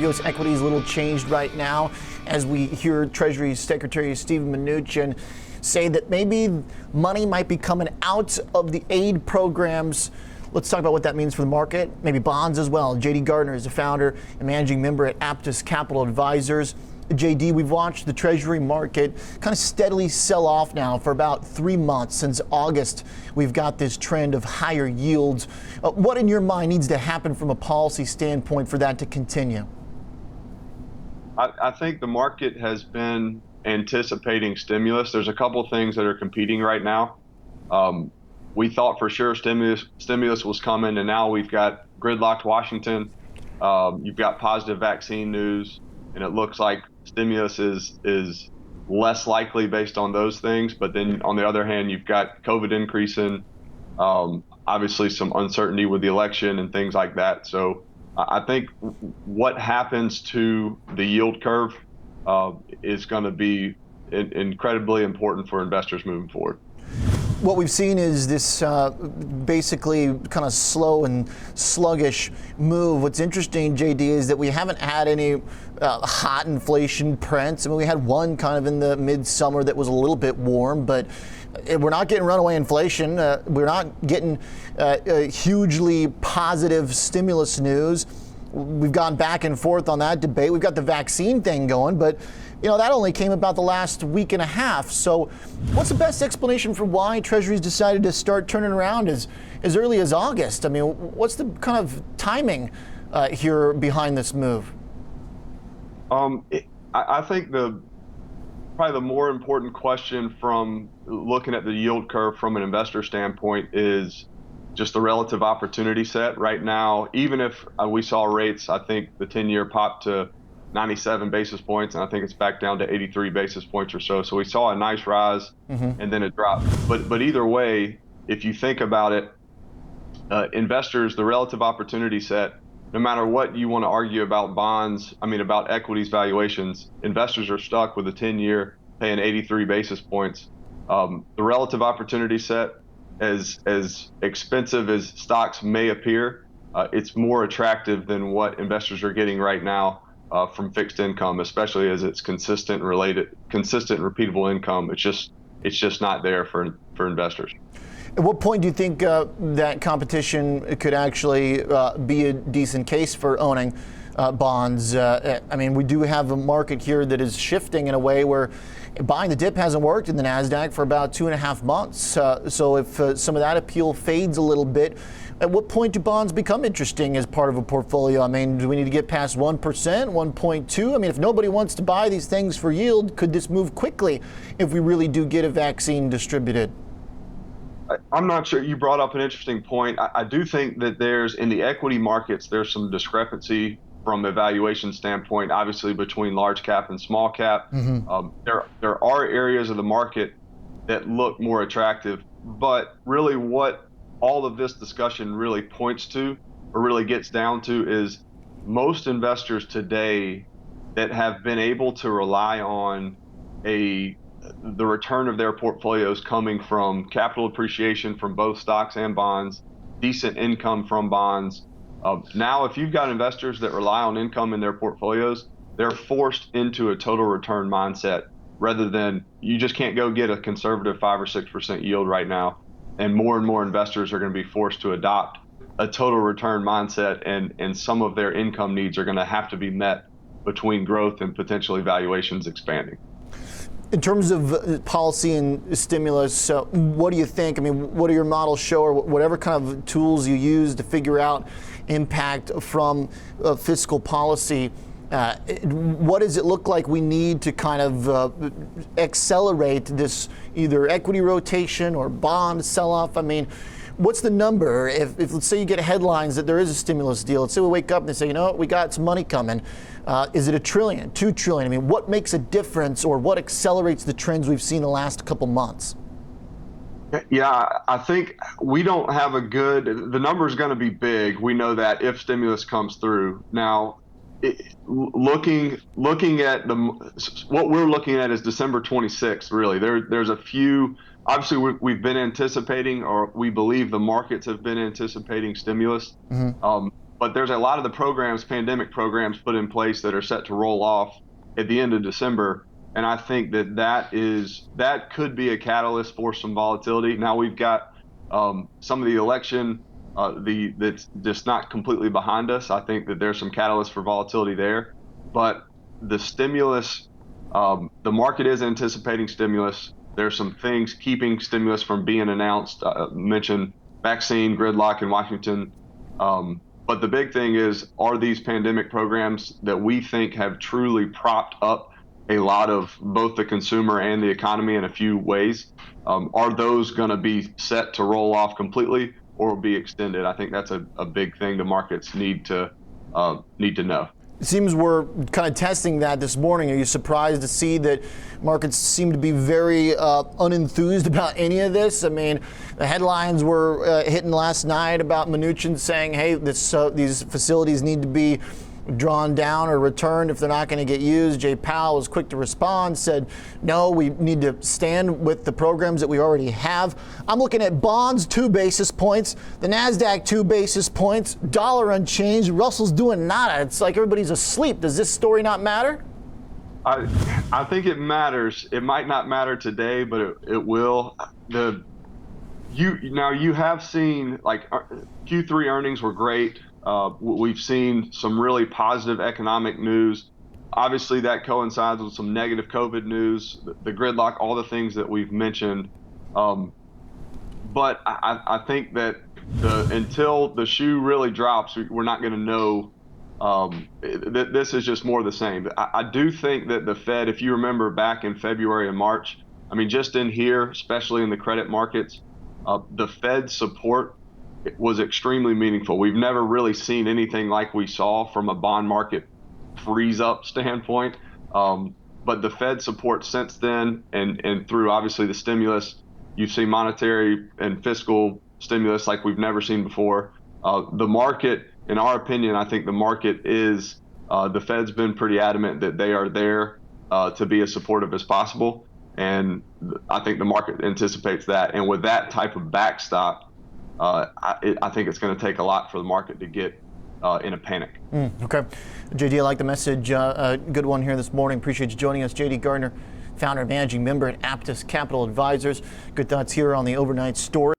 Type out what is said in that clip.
U.S. equities a little changed right now as we hear Treasury Secretary Steven Mnuchin say that maybe money might be coming out of the aid programs. Let's talk about what that means for the market, maybe bonds as well. JD Gardner is the founder and managing member at Aptus Capital Advisors. JD, we've watched the Treasury market kind of steadily sell off now for about 3 months. Since August, we've got this trend of higher yields. What in your mind needs to happen from a policy standpoint for that to continue? I think the market has been anticipating stimulus. There's a couple things that are competing right now. We thought for sure stimulus was coming, and now we've got gridlocked Washington. You've got positive vaccine news, and it looks like stimulus is less likely based on those things. But then on the other hand, you've got COVID increasing, obviously some uncertainty with the election and things like that. So I think what happens to the yield curve is going to be incredibly important for investors moving forward. What we've seen is this basically kind of slow and sluggish move. What's interesting, JD, is that we haven't had any hot inflation prints. I mean, we had one kind of in the midsummer that was a little bit warm, but we're not getting runaway inflation. We're not getting hugely positive stimulus news. We've gone back and forth on that debate. We've got the vaccine thing going, but you know, that only came about the last week and a half. So what's the best explanation for why Treasury's decided to start turning around as early as August? I mean, what's the kind of timing here behind this move? I think probably the more important question from looking at the yield curve from an investor standpoint is just the relative opportunity set right now. Even if we saw rates, I think the 10-year popped to 97 basis points, and I think it's back down to 83 basis points or so. So we saw a nice rise and then it dropped. But either way, if you think about it, investors, the relative opportunity set, no matter what you want to argue about bonds, about equities valuations, investors are stuck with a 10-year paying 83 basis points. The relative opportunity set, as expensive as stocks may appear, it's more attractive than what investors are getting right now from fixed income, especially as it's consistent, repeatable income. It's just not there for investors. At what point do you think that competition could actually be a decent case for owning bonds? We do have a market here that is shifting in a way where buying the dip hasn't worked in the NASDAQ for about 2.5 months. So if some of that appeal fades a little bit, at what point do bonds become interesting as part of a portfolio? Do we need to get past 1%, 1.2? If nobody wants to buy these things for yield, could this move quickly if we really do get a vaccine distributed? I'm not sure. You brought up an interesting point. I do think that in the equity markets, there's some discrepancy from a valuation standpoint, obviously between large cap and small cap. There are areas of the market that look more attractive, but really what all of this discussion really points to, or really gets down to, is most investors today that have been able to rely on the return of their portfolios coming from capital appreciation from both stocks and bonds, decent income from bonds. Now, if you've got investors that rely on income in their portfolios, they're forced into a total return mindset rather than, you just can't go get a conservative 5 or 6% yield right now. And more investors are going to be forced to adopt a total return mindset, and some of their income needs are going to have to be met between growth and potentially valuations expanding. In terms of policy and stimulus, what do you think? What do your models show, or whatever kind of tools you use to figure out impact from fiscal policy? What does it look like we need to kind of accelerate this either equity rotation or bond sell-off? What's the number? If let's say you get headlines that there is a stimulus deal, let's say we wake up and they say, you know what, we got some money coming. Is it $1 trillion, $2 trillion? What makes a difference, or what accelerates the trends we've seen the last couple months? Yeah, I think we don't have the number's going to be big. We know that if stimulus comes through. Now, looking at what we're looking at is December 26th, really. There's a few, obviously we've been anticipating, or we believe the markets have been anticipating stimulus. but there's a lot of the programs, pandemic programs put in place that are set to roll off at the end of December. And I think that could be a catalyst for some volatility. Now we've got some of the election that's just not completely behind us. I think that there's some catalyst for volatility there. But the stimulus, the market is anticipating stimulus. There's some things keeping stimulus from being announced. Mentioned vaccine, gridlock in Washington. But the big thing is, are these pandemic programs that we think have truly propped up a lot of both the consumer and the economy in a few ways, are those going to be set to roll off completely or be extended? I think that's a big thing the markets need to know. It seems we're kind of testing that this morning. Are you surprised to see that markets seem to be very unenthused about any of this? I mean, the headlines were hitting last night about Mnuchin saying, hey, these facilities need to be drawn down or returned if they're not going to get used. Jay Powell was quick to respond, said, no, we need to stand with the programs that we already have. I'm looking at bonds, 2 basis points, the NASDAQ, 2 basis points, dollar unchanged, Russell's doing nada. It's like everybody's asleep. Does this story not matter? I think it matters. It might not matter today, but it will. You have seen, like, Q3 earnings were great. We've seen some really positive economic news. Obviously, that coincides with some negative COVID news, the gridlock, all the things that we've mentioned. But I think that until the shoe really drops, we're not going to know. This is just more of the same. I do think that the Fed, if you remember back in February and March, I mean, just in here, especially in the credit markets, the Fed support was extremely meaningful. We've never really seen anything like we saw from a bond market freeze up standpoint. But the Fed support since then and through obviously the stimulus, you've seen monetary and fiscal stimulus like we've never seen before. The market, in our opinion, I think the market is, the Fed's been pretty adamant that they are there to be as supportive as possible. And I think the market anticipates that. And with that type of backstop, I think it's going to take a lot for the market to get in a panic. Okay. JD, I like the message. Good one here this morning. Appreciate you joining us. JD Gardner, founder and managing member at Aptus Capital Advisors. Good thoughts here on the overnight story.